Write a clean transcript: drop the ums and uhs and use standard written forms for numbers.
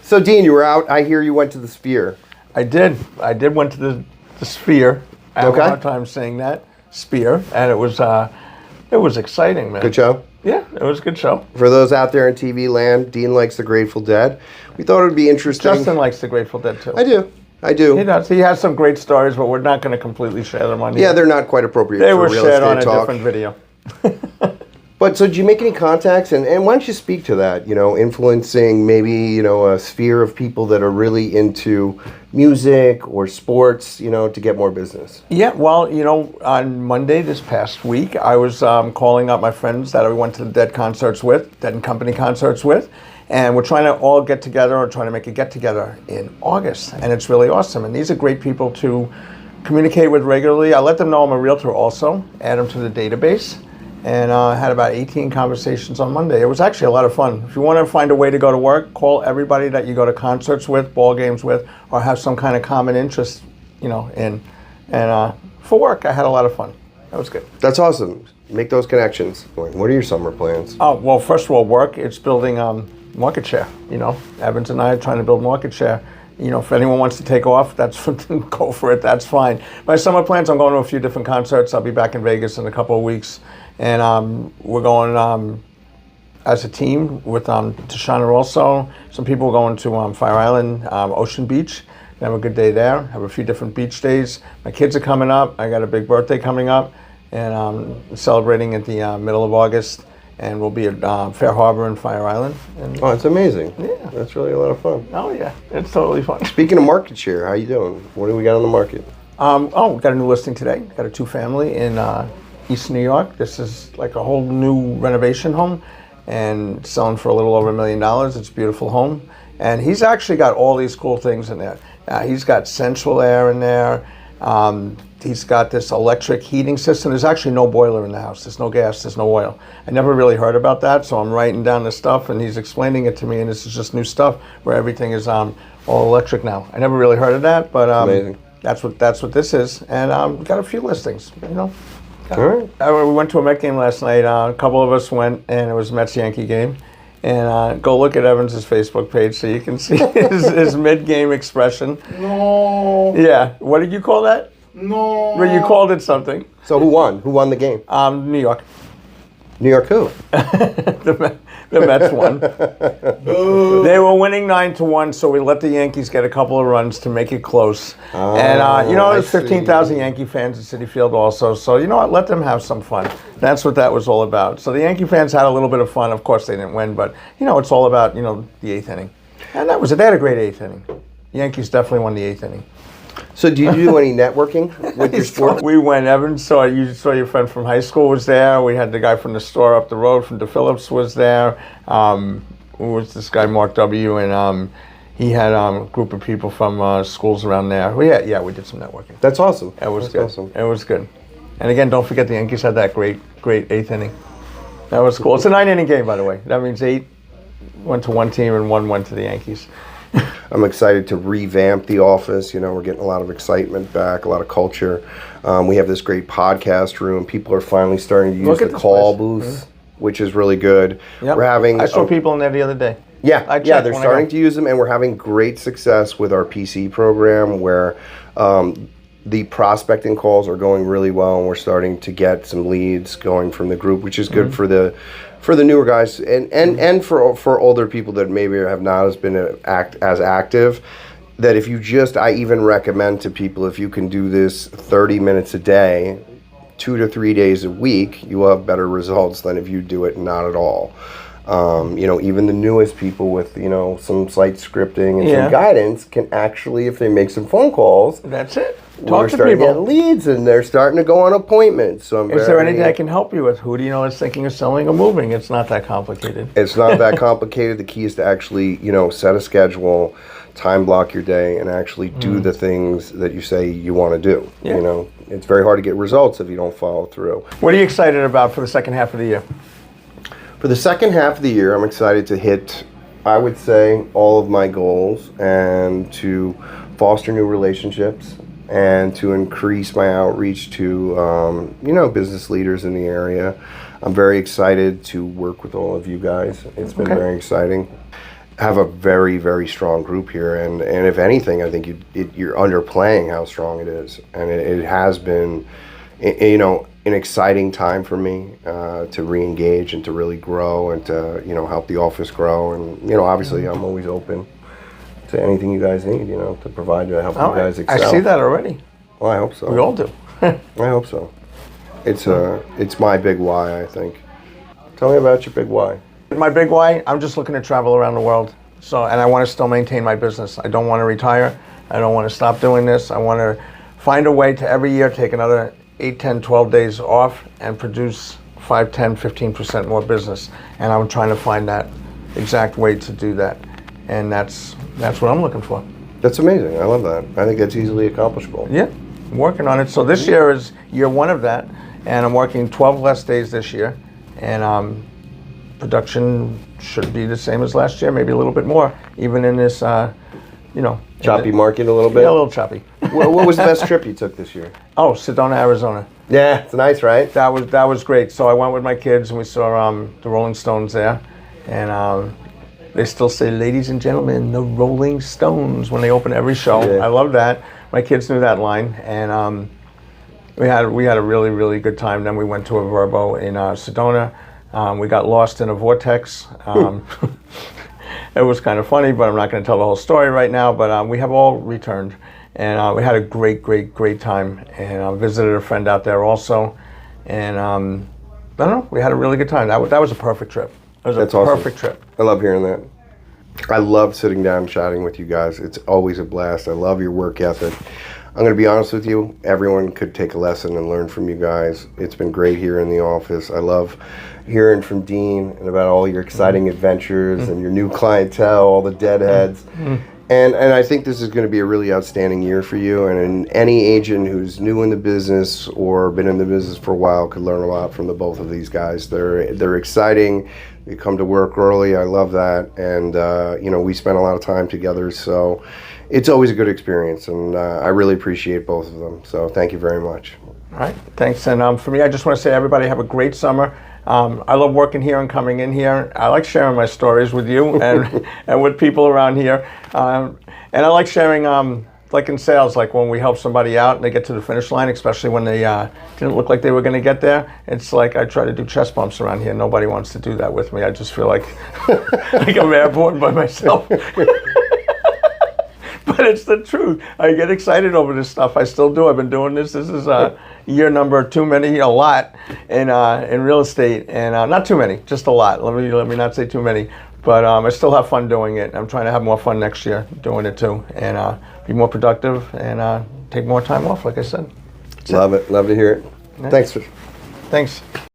So, Dean, you were out. I hear you went to the Sphere. I did. Went to the Sphere. I had a hard time saying that. Sphere. And it was exciting, man. Good show? Yeah, it was a good show. For those out there in TV land, Dean likes the Grateful Dead. We thought it would be interesting. Justin likes the Grateful Dead, too. I do. He does. He has some great stories, but we're not going to completely share them on here. Yeah, they're not quite appropriate they for were real shared estate on a talk. different video. But so did you make any contacts? And why don't you speak to that, influencing maybe, a sphere of people that are really into music or sports, to get more business? Yeah, well, on Monday this past week, I was calling up my friends that I went to the Dead and Company concerts with. And we're trying to all get together or trying to make a get-together in August. And it's really awesome. And these are great people to communicate with regularly. I let them know I'm a realtor also, add them to the database. And I had about 18 conversations on Monday. It was actually a lot of fun. If you want to find a way to go to work, call everybody that you go to concerts with, ball games with, or have some kind of common interest, in. And for work, I had a lot of fun. That was good. That's awesome. Make those connections. What are your summer plans? Oh, well, first of all, work. It's building market share. Evans and I are trying to build market share. If anyone wants to take off, go for it. That's fine. My summer plans, I'm going to a few different concerts. I'll be back in Vegas in a couple of weeks. And we're going as a team with Tashana also. Some people are going to Fire Island, Ocean Beach. Have a good day there. Have a few different beach days. My kids are coming up. I got a big birthday coming up. And celebrating at the middle of August. And we'll be at Fair Harbor and Fire Island. And it's amazing. Yeah. That's really a lot of fun. Oh, yeah. It's totally fun. Speaking of market share, how you doing? What do we got on the market? We got a new listing today. Got a 2-family in East New York. This is like a whole new renovation home and selling for a little over $1 million. It's a beautiful home. And he's actually got all these cool things in there. He's got central air in there. He's got this electric heating system. There's actually no boiler in the house. There's no gas, there's no oil. I never really heard about that, so I'm writing down this stuff and he's explaining it to me, and this is just new stuff where everything is all electric now. I never really heard of that, but amazing. That's what this is. And got a few listings, All right. We went to a Met game last night. A couple of us went, and it was a Mets-Yankee game. And go look at Evans's Facebook page so you can see his mid-game expression. No. Yeah. What did you call that? No. Well, you called it something. So who won? Who won the game? New York. New York who? The Mets won. They were winning 9-1, so we let the Yankees get a couple of runs to make it close. And there's 15,000 Yankee fans at Citi Field also, so you know what? Let them have some fun. That's what that was all about. So the Yankee fans had a little bit of fun. Of course, they didn't win, but it's all about the eighth inning, and that was it. They had a great eighth inning. The Yankees definitely won the eighth inning. So do you do any networking with your sport? We went. Evan saw your friend from high school was there. We had the guy from the store up the road from DePhillips was there. Who was this guy, Mark W. And he had a group of people from schools around there. We did some networking. That's awesome. It was good. Awesome. It was good. And again, don't forget the Yankees had that great eighth inning. That was cool. It's a 9-inning game, by the way. That means 8 went to one team and 1 went to the Yankees. I'm excited to revamp the office. We're getting a lot of excitement back, a lot of culture. We have this great podcast room. People are finally starting to use the call booth, which is really good. Yep. We're having. I saw people in there the other day. Yeah, they're starting to use them, and we're having great success with our PC program, where the prospecting calls are going really well, and we're starting to get some leads going from the group, which is good for the newer guys and for older people that maybe have not been as active. That I even recommend to people, if you can do this 30 minutes a day, 2 to 3 days a week, you will have better results than if you do it not at all. Even the newest people with, some site scripting and some guidance can actually, if they make some phone calls. That's it. Talk to people. Get leads, and they're starting to go on appointments. So is there anything I can help you with? Who do you know is thinking of selling or moving? It's not that complicated. It's not that complicated. The key is to actually, set a schedule, time block your day, and actually do the things that you say you want to do. Yeah. It's very hard to get results if you don't follow through. What are you excited about for the second half of the year? For the second half of the year, I'm excited to hit, I would say, all of my goals and to foster new relationships and to increase my outreach to, business leaders in the area. I'm very excited to work with all of you guys. It's been very exciting. have a very, very strong group here, and if anything, I think you're underplaying how strong it is, and it has been, you know, an exciting time for me to re-engage and to really grow and to, you know, help the office grow, and, you know, obviously I'm always open to anything you guys need, you know, to provide to help you guys excel. I see that already. Well, I hope so. We all do. I hope so. It's my big why, I think. Tell me about your big why. My big why, I'm just looking to travel around the world. So, and I want to still maintain my business. I don't want to retire. I don't want to stop doing this. I want to find a way to every year take another 8, 10, 12 days off and produce 5, 10, 15% more business. And I'm trying to find that exact way to do that. And that's what I'm looking for. That's amazing. I love that. I think that's easily accomplishable. Yeah, I'm working on it. So this year is year 1 of that. And I'm working 12 less days this year. And production should be the same as last year, maybe a little bit more, even in this, you know. Choppy market a little bit? Yeah, a little choppy. What was the best trip you took this year? Oh, Sedona, Arizona. Yeah, it's nice, right? That was great. So I went with my kids and we saw the Rolling Stones there. And they still say, ladies and gentlemen, the Rolling Stones, when they open every show. Yeah. I love that. My kids knew that line. And we had a really, really good time. Then we went to a Verbo in Sedona. We got lost in a vortex. It was kind of funny, but I'm not going to tell the whole story right now. But we have all returned, and we had a great, great, great time. And I visited a friend out there also, and I don't know, we had a really good time. That was a perfect trip. It was a perfect trip. I love hearing that. I love sitting down and chatting with you guys. It's always a blast. I love your work ethic. I'm going to be honest with you, everyone could take a lesson and learn from you guys. It's been great here in the office. I love hearing from Dean and about all your exciting adventures and your new clientele, all the deadheads. And I think this is going to be a really outstanding year for you. And any agent who's new in the business or been in the business for a while could learn a lot from the both of these guys. They're exciting. They come to work early. I love that. And, you know, we spent a lot of time together. So it's always a good experience. And I really appreciate both of them. So thank you very much. All right. Thanks. And for me, I just want to say, everybody, have a great summer. I love working here and coming in here. I like sharing my stories with you and with people around here. And I like sharing, like in sales, like when we help somebody out and they get to the finish line, especially when they didn't look like they were going to get there. It's like I try to do chest bumps around here. Nobody wants to do that with me. I just feel like, like I'm airborne by myself. But it's the truth. I get excited over this stuff. I still do. I've been doing this. This is year number too many, a lot in real estate, and not too many, just a lot. Let me not say too many. But I still have fun doing it. I'm trying to have more fun next year doing it too, and be more productive and take more time off, like I said. Love it. Love to hear it. Yeah. Thanks. Thanks.